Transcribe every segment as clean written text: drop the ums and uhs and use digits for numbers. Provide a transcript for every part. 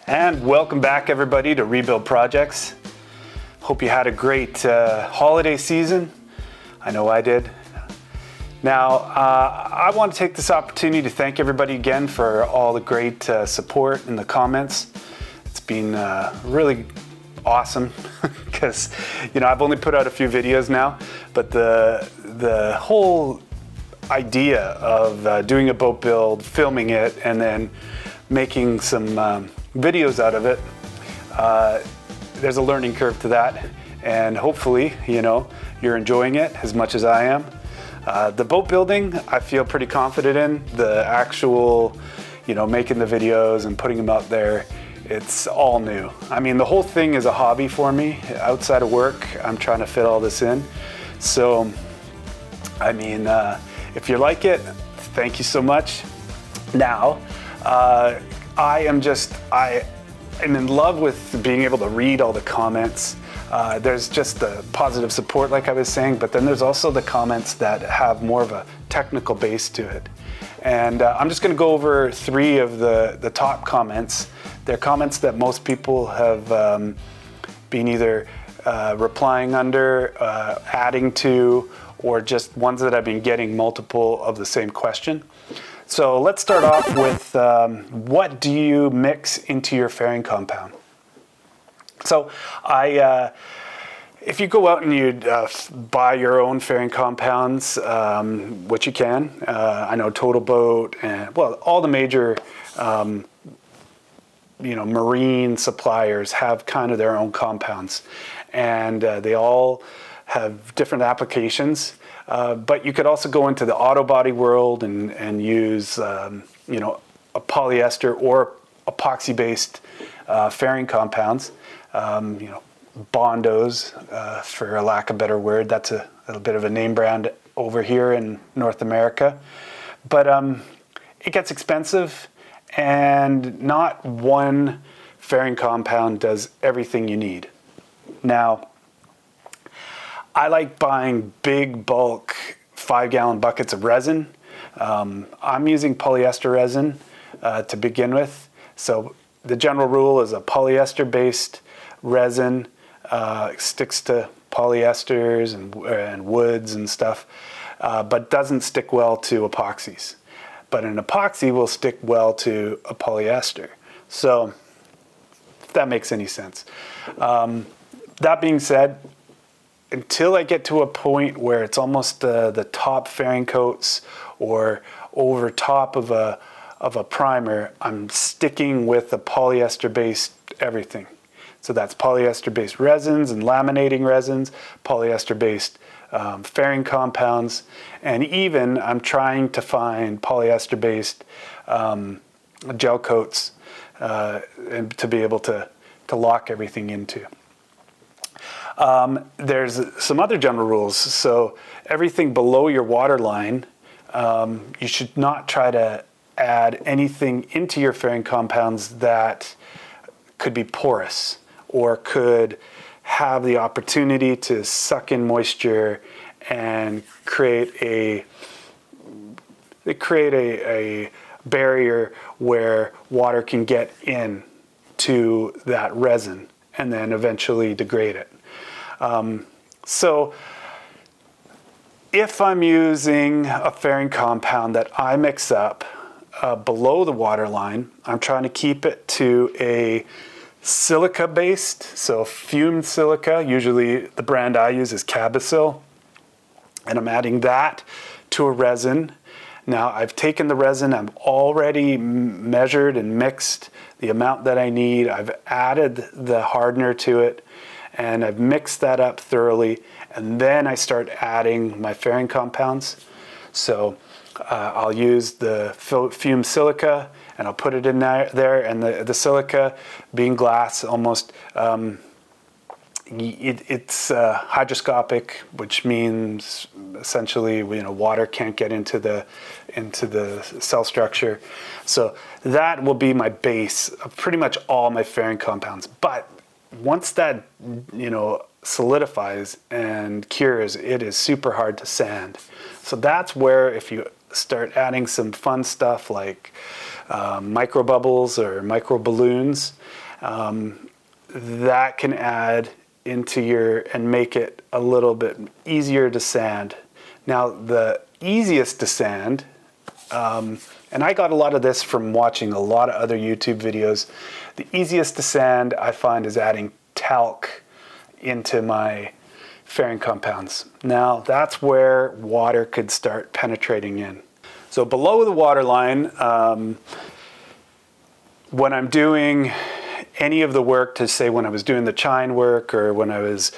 And welcome back, everybody, to Rebuild Projects. Hope you had a great holiday season. I know I did. Now, I want to take this opportunity to thank everybody again for all the great support in the comments. It's been really awesome because, I've only put out a few videos now, but the whole idea of doing a boat build, filming it, and then making some videos out of it, there's a learning curve to that, and hopefully you're enjoying it as much as I am. The boat building I feel pretty confident in. The actual making the videos and putting them out there, it's all new. I mean, the whole thing is a hobby for me. Outside of work, I'm trying to fit all this in. So I mean, if you like it, thank you so much. Now I'm in love with being able to read all the comments. There's just the positive support, like I was saying, but then there's also the comments that have more of a technical base to it. And I'm just going to go over three of the top comments. They're comments that most people have been either replying under, adding to, or just ones that I've been getting multiple of the same question. So let's start off with what do you mix into your fairing compound? So if you go out and you buy your own fairing compounds, which you can, I know Total Boat and all the major marine suppliers have kind of their own compounds, and they all have different applications. But you could also go into the auto body world and use, a polyester or epoxy-based fairing compounds, Bondos, for a lack of a better word. That's a little bit of a name brand over here in North America. But it gets expensive, and not one fairing compound does everything you need. Now, I like buying big bulk 5-gallon buckets of resin. I'm using polyester resin to begin with. So the general rule is a polyester-based resin sticks to polyesters and woods and stuff, but doesn't stick well to epoxies. But an epoxy will stick well to a polyester. So if that makes any sense. That being said, until I get to a point where it's almost the top fairing coats or over top of a primer, I'm sticking with the polyester-based everything. So that's polyester-based resins and laminating resins, polyester-based fairing compounds, and even I'm trying to find polyester-based gel coats and to be able to lock everything into. There's some other general rules. So everything below your water line, you should not try to add anything into your fairing compounds that could be porous or could have the opportunity to suck in moisture and create a barrier where water can get in to that resin and then eventually degrade it. So if I'm using a fairing compound that I mix up below the water line, I'm trying to keep it to a silica based, so fumed silica. Usually the brand I use is Cabasil, and I'm adding that to a resin. Now I've taken the resin, I've already measured and mixed the amount that I need. I've added the hardener to it, and I've mixed that up thoroughly, and then I start adding my fairing compounds. So I'll use the fumed silica, and I'll put it in there, and the silica, being glass, almost it's hygroscopic, which means essentially water can't get into the cell structure. So that will be my base of pretty much all my fairing compounds. But once that solidifies and cures, it is super hard to sand. So that's where, if you start adding some fun stuff like micro bubbles or micro balloons, that can add into and make it a little bit easier to sand. Now, the easiest to sand, and I got a lot of this from watching a lot of other YouTube videos, the easiest to sand I find is adding talc into my fairing compounds. Now, that's where water could start penetrating in. So below the water line, when I'm doing any of the work, to say when I was doing the chine work or when I was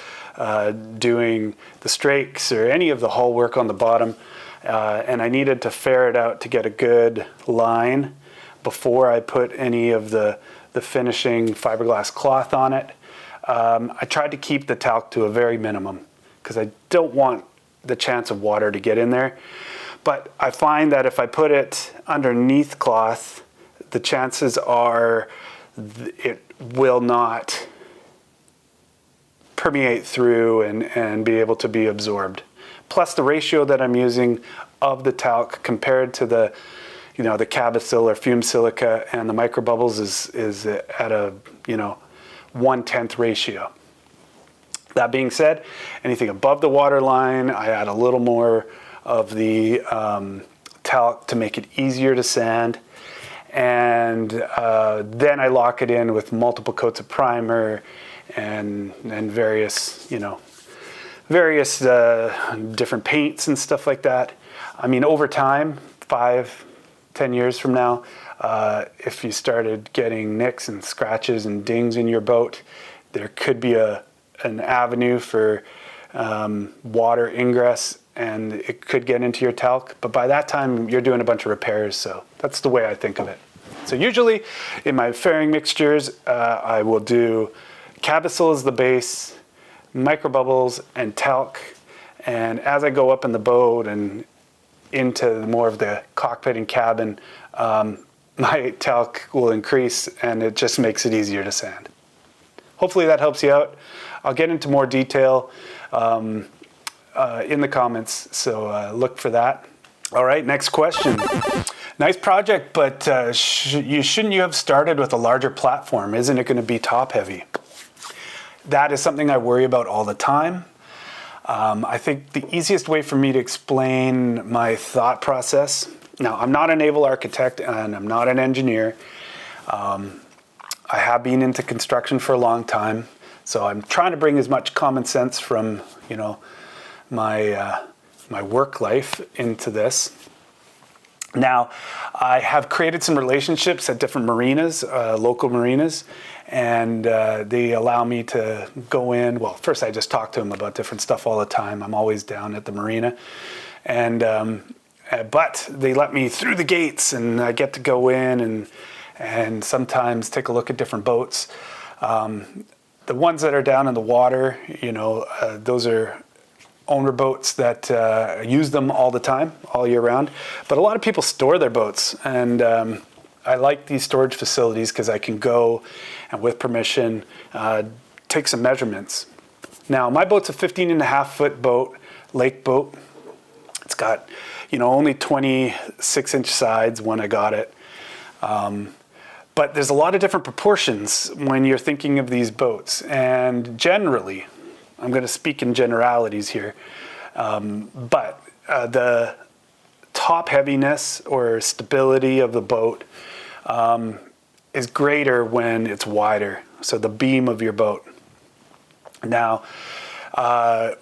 doing the strakes or any of the hull work on the bottom, and I needed to ferret out to get a good line before I put any of the finishing fiberglass cloth on it, I tried to keep the talc to a very minimum because I don't want the chance of water to get in there. But I find that if I put it underneath cloth, the chances are it will not permeate through and be able to be absorbed. Plus the ratio that I'm using of the talc compared to the Cabosil or fume silica and the microbubbles is at a 1/10 ratio. That being said, anything above the water line, I add a little more of the talc to make it easier to sand. And then I lock it in with multiple coats of primer and various different paints and stuff like that. I mean, over time, 5-10 years from now, if you started getting nicks and scratches and dings in your boat, there could be an avenue for water ingress, and it could get into your talc. But by that time, you're doing a bunch of repairs, so that's the way I think of it. So usually, in my fairing mixtures, I will do Cabosil as the base, microbubbles, and talc. And as I go up in the boat and into more of the cockpit and cabin, my talc will increase, and it just makes it easier to sand. Hopefully that helps you out. I'll get into more detail in the comments, so look for that. All right, next question. Nice project, but shouldn't you have started with a larger platform? Isn't it going to be top heavy? That is something I worry about all the time. I think the easiest way for me to explain my thought process, now I'm not a naval architect and I'm not an engineer. I have been into construction for a long time, so I'm trying to bring as much common sense from my work life into this. Now, I have created some relationships at different marinas, local marinas, and they allow me to go in. Well, first I just talk to them about different stuff all the time. I'm always down at the marina, and but they let me through the gates, and I get to go in and sometimes take a look at different boats. The ones that are down in the water, those are owner boats that use them all the time, all year round. But a lot of people store their boats, and I like these storage facilities because I can go and with permission take some measurements. Now, my boat's a 15.5-foot boat, lake boat. It's got only 26-inch sides when I got it. But there's a lot of different proportions when you're thinking of these boats, and generally, I'm going to speak in generalities here, but the top heaviness or stability of the boat is greater when it's wider, so the beam of your boat. Now,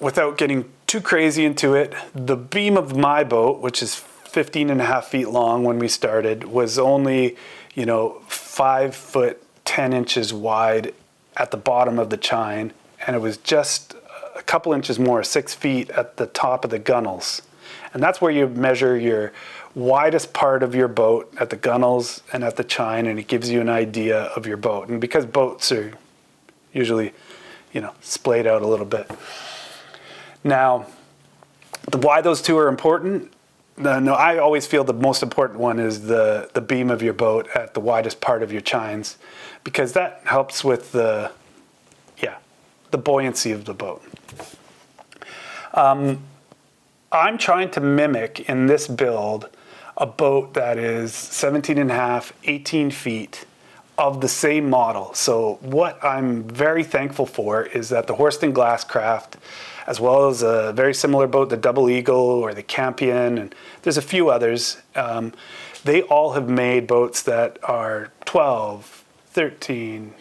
without getting too crazy into it, the beam of my boat, which is 15.5 feet long when we started, was only 5 foot 10 inches wide at the bottom of the chine, and it was just a couple inches more, 6 feet at the top of the gunnels. And that's where you measure your widest part of your boat, at the gunnels and at the chine, and it gives you an idea of your boat. And because boats are usually, splayed out a little bit. Now, why those two are important? No, I always feel the most important one is the beam of your boat at the widest part of your chines, because that helps with the buoyancy of the boat. I'm trying to mimic in this build a boat that is 17 and a half, 18 feet of the same model. So what I'm very thankful for is that the Horston Glasscraft, as well as a very similar boat, the Double Eagle or the Campion, and there's a few others, they all have made boats that are 12, 13,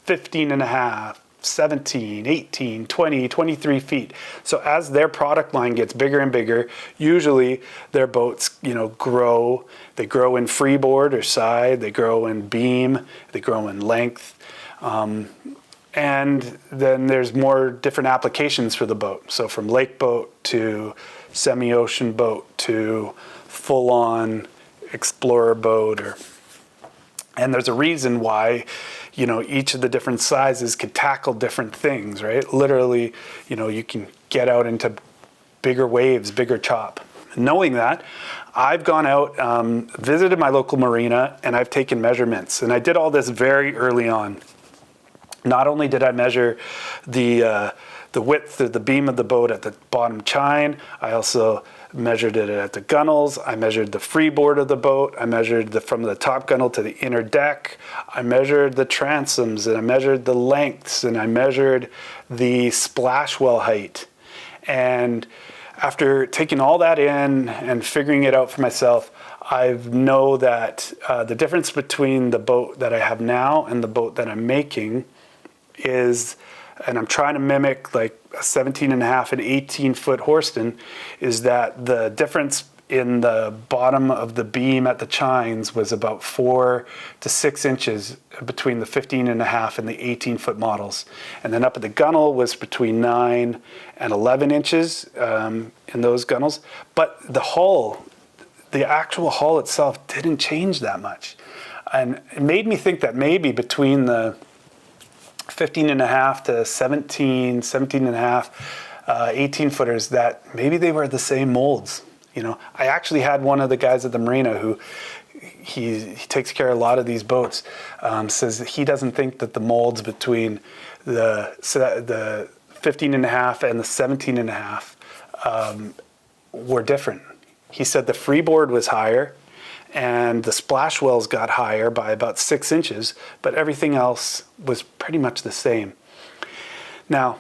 15 and a half, 17, 18, 20, 23 feet. So as their product line gets bigger and bigger, usually their boats, grow. They grow in freeboard or side, they grow in beam, they grow in length. And then there's more different applications for the boat. So from lake boat to semi-ocean boat to full-on explorer boat, and there's a reason why, each of the different sizes could tackle different things, right? Literally, you can get out into bigger waves, bigger chop. Knowing that, I've gone out, visited my local marina, and I've taken measurements. And I did all this very early on. Not only did I measure the width of the beam of the boat at the bottom chine, I also measured it at the gunnels. I measured the freeboard of the boat. I measured from the top gunnel to the inner deck. I measured the transoms, and I measured the lengths, and I measured the splash well height. And after taking all that in and figuring it out for myself, I know that the difference between the boat that I have now and the boat that I'm making is, and I'm trying to mimic like a 17 and a half and 18 foot Horston, is that the difference in the bottom of the beam at the chines was about 4 to 6 inches between the 15 and a half and the 18 foot models. And then up at the gunnel was between 9 and 11 inches in those gunnels. But the hull, the actual hull itself didn't change that much. And it made me think that maybe between the 15 and a half to 17 and a half, 18 footers, that maybe they were the same molds. I actually had one of the guys at the marina who he takes care of a lot of these boats, says that he doesn't think that the molds between the 15 and a half and the 17 and a half were different. He said the freeboard was higher and the splash wells got higher by about 6 inches, but everything else was pretty much the same. Now,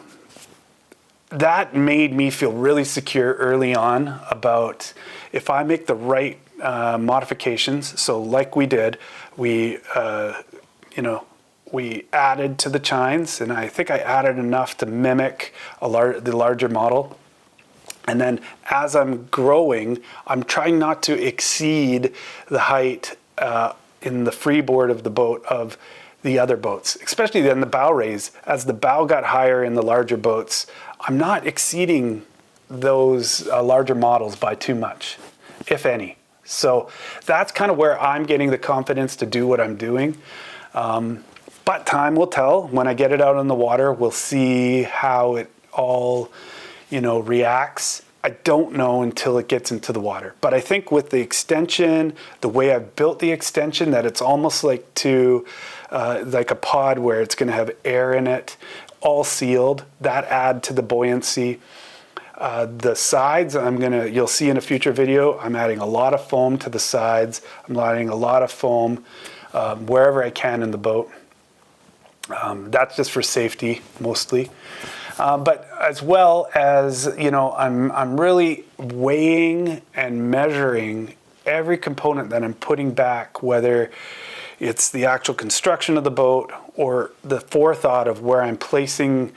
that made me feel really secure early on about if I make the right modifications. So like we did, we added to the chines, and I think I added enough to mimic the larger model. And then as I'm growing, I'm trying not to exceed the height in the freeboard of the boat of the other boats, especially then the bow raise. As the bow got higher in the larger boats, I'm not exceeding those larger models by too much, if any. So that's kind of where I'm getting the confidence to do what I'm doing. But time will tell. When I get it out on the water, we'll see how it all, reacts. I don't know until it gets into the water. But I think with the extension, the way I've built the extension, that it's almost like like a pod where it's going to have air in it, all sealed. That add to the buoyancy. The sides, you'll see in a future video, I'm adding a lot of foam to the sides. I'm adding a lot of foam wherever I can in the boat. That's just for safety, mostly. But as well as, I'm really weighing and measuring every component that I'm putting back, whether it's the actual construction of the boat or the forethought of where I'm placing,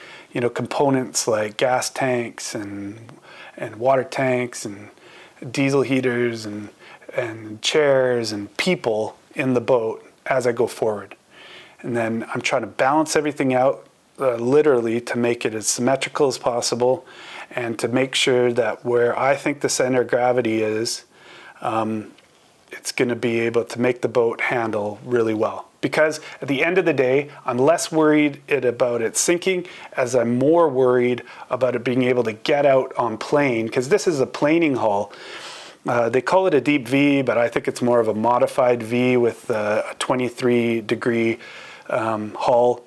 components like gas tanks and water tanks and diesel heaters and chairs and people in the boat as I go forward. And then I'm trying to balance everything out, literally, to make it as symmetrical as possible and to make sure that where I think the center of gravity is, it's going to be able to make the boat handle really well. Because at the end of the day, I'm less worried about it sinking as I'm more worried about it being able to get out on plane, because this is a planing hull. They call it a deep V, but I think it's more of a modified V with a 23-degree hull.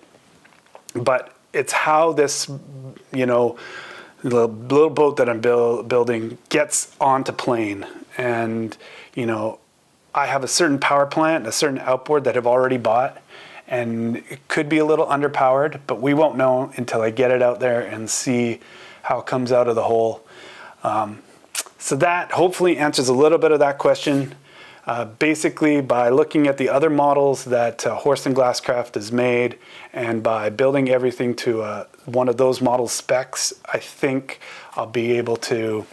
But it's how this, the little boat that I'm building gets onto plane. and I have a certain power plant and a certain outboard that I've already bought, and it could be a little underpowered, but we won't know until I get it out there and see how it comes out of the hole. So that hopefully answers a little bit of that question. Basically, by looking at the other models that Horst and Glasscraft has made, and by building everything to one of those model specs, I think I'll be able to,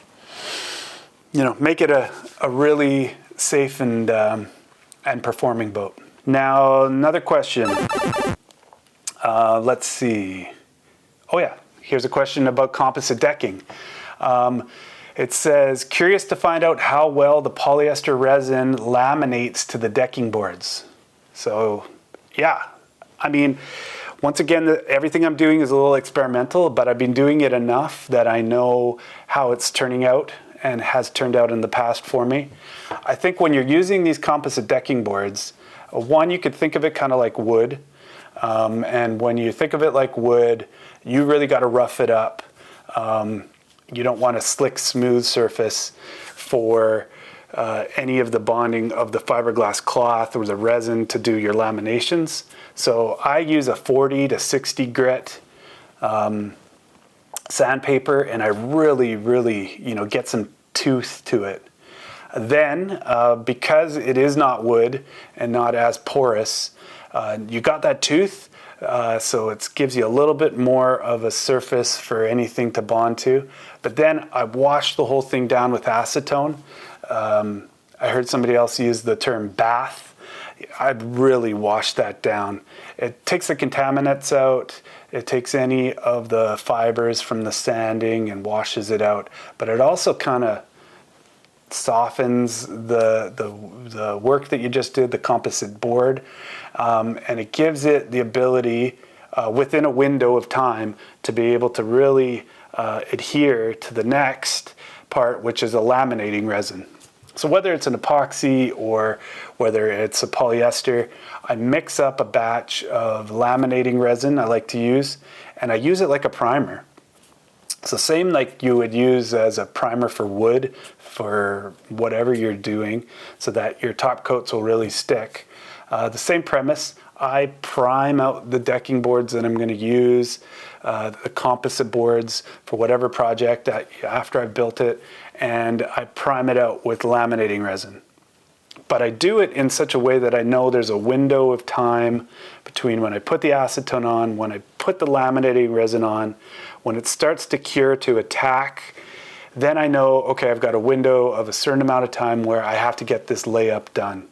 make it a really safe and performing boat. Now, another question. Let's see. Oh yeah, here's a question about composite decking. It says, curious to find out how well the polyester resin laminates to the decking boards. So yeah, I mean, once again, everything I'm doing is a little experimental, but I've been doing it enough that I know how it's turning out and has turned out in the past for me. I think when you're using these composite decking boards, one, you could think of it kind of like wood. And when you think of it like wood, you really got to rough it up. You don't want a slick, smooth surface for any of the bonding of the fiberglass cloth or the resin to do your laminations. So I use a 40 to 60 grit sandpaper, and I really, get some tooth to it. Then, because it is not wood and not as porous, you got that tooth, so it gives you a little bit more of a surface for anything to bond to. But then I washed the whole thing down with acetone. I heard somebody else use the term bath. I'd really wash that down. It takes the contaminants out. It takes any of the fibers from the sanding and washes it out. But it also kind of softens the work that you just did, the composite board, and it gives it the ability within a window of time to be able to really adhere to the next part, which is a laminating resin. So whether it's an epoxy or whether it's a polyester, I mix up a batch of laminating resin I like to use, and I use it like a primer. It's the same like you would use as a primer for wood for whatever you're doing, so that your top coats will really stick. The same premise. I prime out the decking boards that I'm going to use, the composite boards for whatever project after I've built it, and I prime it out with laminating resin. But I do it in such a way that I know there's a window of time between when I put the acetone on, when I put the laminating resin on, when it starts to cure to attack, then I know, okay, I've got a window of a certain amount of time where I have to get this layup done.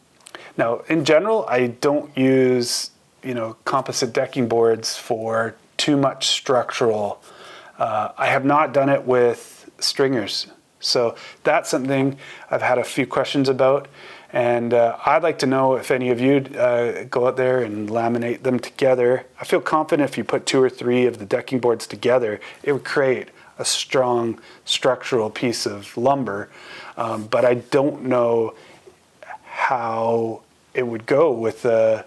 Now, in general, I don't use, composite decking boards for too much structural. I have not done it with stringers. So that's something I've had a few questions about. And I'd like to know if any of you go out there and laminate them together. I feel confident if you put 2 or 3 of the decking boards together, it would create a strong structural piece of lumber. But I don't know how it would go with a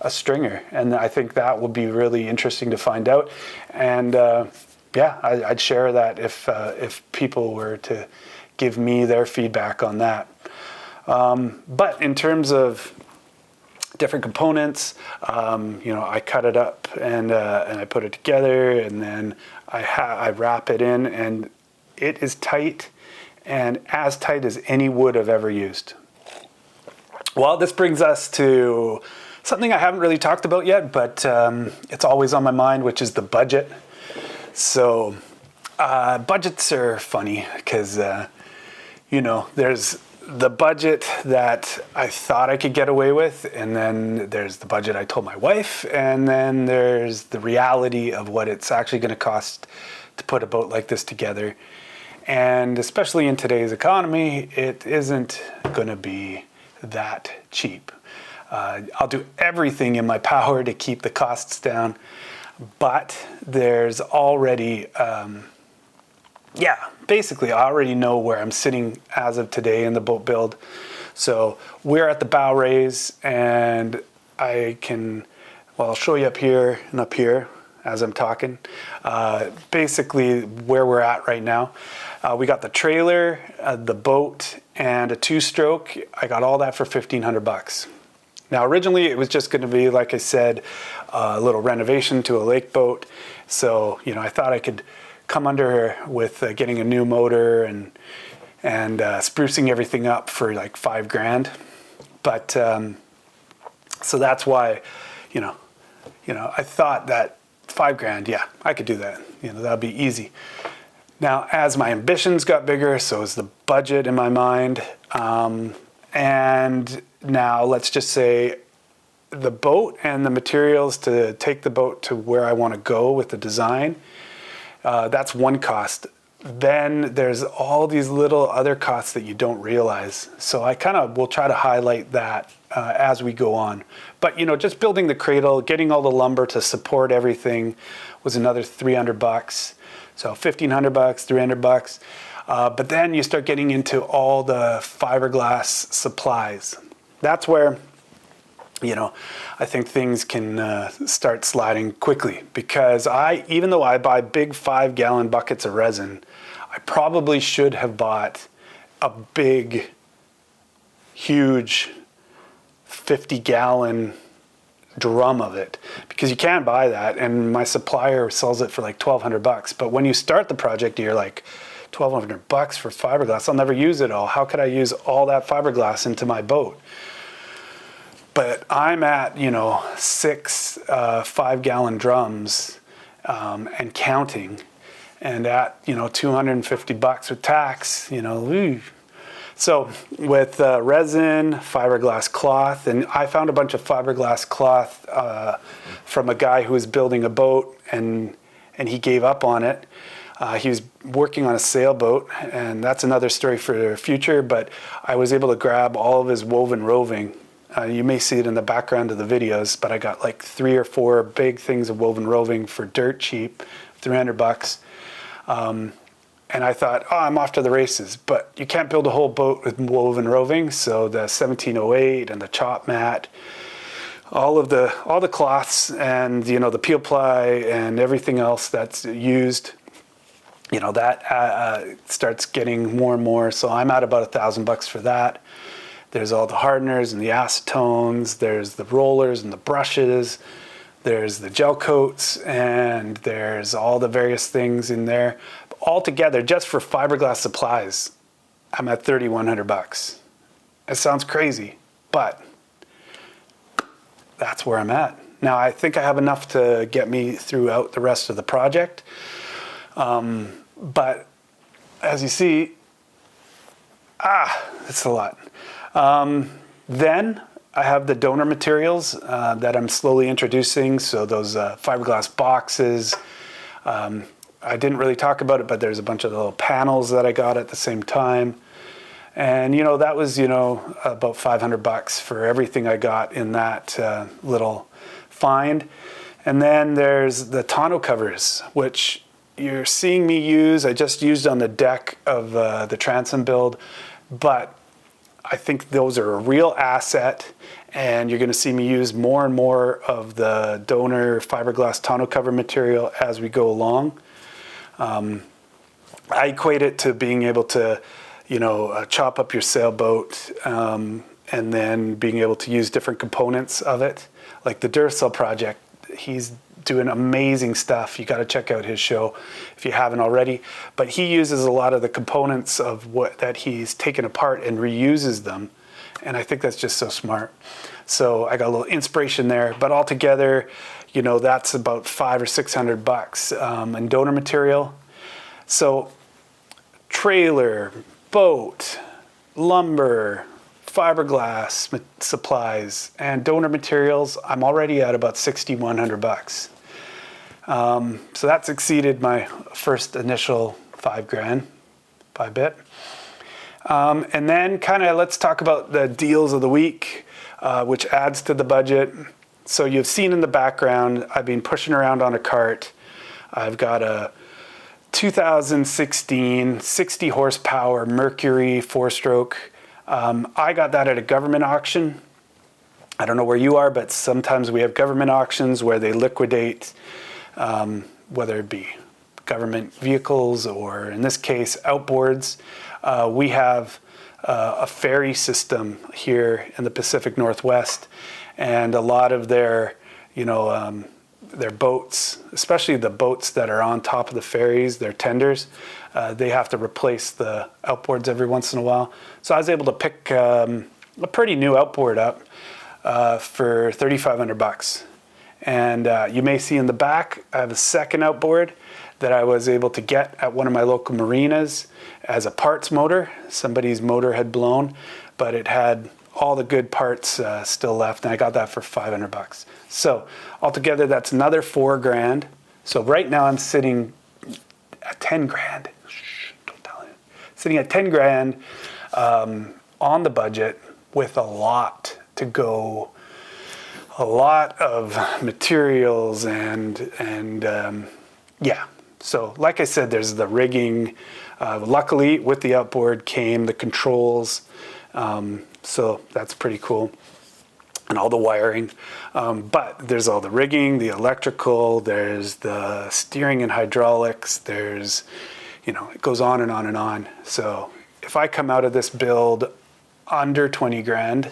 stringer. And I think that would be really interesting to find out. And I'd share that if people were to give me their feedback on that. But in terms of different components, I cut it up and I put it together, and then I wrap it in, and it is tight, and as tight as any wood I've ever used. Well, this brings us to something I haven't really talked about yet, but it's always on my mind, which is the budget. So budgets are funny because, there's the budget that I thought I could get away with, and then there's the budget I told my wife, and then there's the reality of what it's actually going to cost to put a boat like this together. And especially in today's economy, it isn't going to be that cheap. I'll do everything in my power to keep the costs down, but there's already basically I already know where I'm sitting as of today in the boat build. So we're at the bow raise, and I'll show you up here and up here. as I'm talking. Basically where we're at right now. We got the trailer, the boat, and a 2-stroke. I got all that for $1,500. Now originally it was just going to be, like I said, a little renovation to a lake boat. So, you know, I thought I could come under with getting a new motor and sprucing everything up for like $5,000. But so that's why, you know, I thought that $5,000, yeah, I could do that. You know, that'd be easy. Now, as my ambitions got bigger, so is the budget in my mind. And now let's just say the boat and the materials to take the boat to where I want to go with the design, that's one cost. Then there's all these little other costs that you don't realize. So I kind of will try to highlight that as we go on. But, you know, just building the cradle, getting all the lumber to support everything was another $300. So $1,500, $300. But then you start getting into all the fiberglass supplies. That's where, you know, I think things can start sliding quickly, because even though I buy big 5-gallon buckets of resin, I probably should have bought a big, huge 50-gallon drum of it, because you can buy that, and my supplier sells it for like $1,200. But when you start the project, you're like, $1,200 for fiberglass, I'll never use it all. How could I use all that fiberglass into my boat? But I'm at, you know, 6 5-gallon drums and counting, and at, you know, $250 with tax, you know. Woo. So with resin, fiberglass cloth, and I found a bunch of fiberglass cloth from a guy who was building a boat, and he gave up on it. He was working on a sailboat, and that's another story for the future, but I was able to grab all of his woven roving. You may see it in the background of the videos, but I got like 3 or 4 big things of woven roving for dirt cheap, $300. And I thought, oh, I'm off to the races. But you can't build a whole boat with woven roving, so the 1708 and the chop mat, all the cloths, and, you know, the peel ply and everything else that's used, you know, that starts getting more and more. So I'm at about $1,000 for that. There's all the hardeners and the acetones, there's the rollers and the brushes, there's the gel coats, and there's all the various things in there. All together, just for fiberglass supplies, I'm at $3,100. It sounds crazy, but that's where I'm at. Now, I think I have enough to get me throughout the rest of the project. But as you see, it's a lot. Then I have the donor materials that I'm slowly introducing. So those fiberglass boxes, I didn't really talk about it, but there's a bunch of little panels that I got at the same time. And, you know, that was, you know, about $500 for everything I got in that little find. And then there's the tonneau covers, which you're seeing me use. I just used on the deck of the transom build, but I think those are a real asset, and you're going to see me use more and more of the donor fiberglass tonneau cover material as we go along. I equate it to being able to, you know, chop up your sailboat and then being able to use different components of it. Like the Duracell project, he's doing amazing stuff. You got to check out his show if you haven't already. But he uses a lot of the components of that he's taken apart and reuses them. And I think that's just so smart. So I got a little inspiration there. But altogether, you know, that's about $500 or $600 in donor material. So trailer, boat, lumber, fiberglass supplies, and donor materials, I'm already at about $6,100. So that's exceeded my first initial $5,000 by a bit. And then kind of let's talk about the deals of the week, which adds to the budget. So you've seen in the background, I've been pushing around on a cart. I've got a 2016 60 horsepower Mercury 4-stroke. I got that at a government auction. I don't know where you are, but sometimes we have government auctions where they liquidate whether it be government vehicles or, in this case, outboards. We have a ferry system here in the Pacific Northwest, and a lot of their, their boats, especially the boats that are on top of the ferries, their tenders, they have to replace the outboards every once in a while. So I was able to pick a pretty new outboard up for $3,500. And you may see in the back, I have a second outboard that I was able to get at one of my local marinas as a parts motor. Somebody's motor had blown, but it had all the good parts still left, and I got that for $500. So altogether, that's another $4,000. So right now I'm sitting at 10 grand. Shh, don't tell him. Sitting at 10 grand on the budget with a lot to go, a lot of materials and yeah. So like I said, there's the rigging. Luckily, with the outboard came the controls. So that's pretty cool. And all the wiring. But there's all the rigging, the electrical, there's the steering and hydraulics, there's, it goes on and on and on. So if I come out of this build under 20 grand,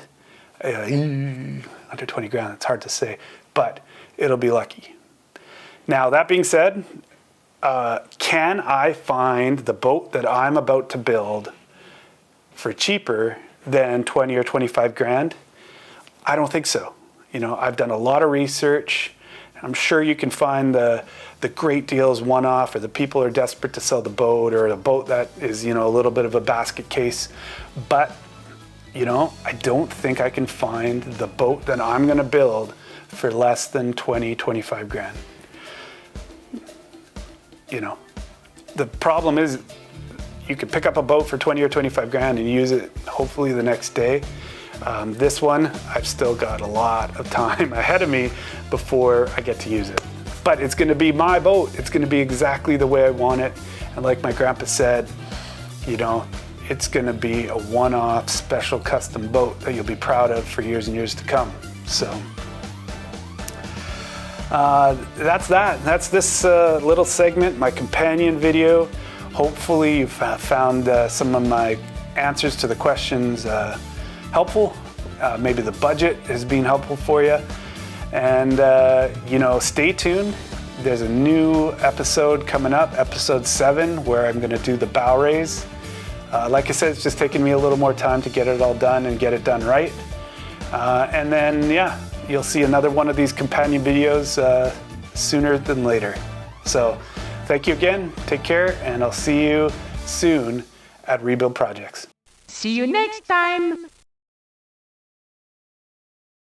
under 20 grand, it's hard to say, but it'll be lucky. Now, that being said, can I find the boat that I'm about to build for cheaper than 20 or 25 grand? I don't think so. I've done a lot of research. I'm sure you can find the great deals one-off, or the people are desperate to sell the boat, or the boat that is, a little bit of a basket case. But, I don't think I can find the boat that I'm going to build for less than 20, 25 grand. The problem is you could pick up a boat for 20 or 25 grand and use it hopefully the next day. This one, I've still got a lot of time ahead of me before I get to use it. But it's going to be my boat. It's going to be exactly the way I want it. And like my grandpa said, it's going to be a one-off special custom boat that you'll be proud of for years and years to come. So that's that. That's this little segment, my companion video. Hopefully you've found some of my answers to the questions helpful. Maybe the budget has been helpful for you. And, stay tuned. There's a new episode coming up, episode 7, where I'm going to do the bow raise. Like I said, it's just taking me a little more time to get it all done and get it done right. And then, you'll see another one of these companion videos sooner than later. So thank you again. Take care, and I'll see you soon at Rebuild Projects. See you next time.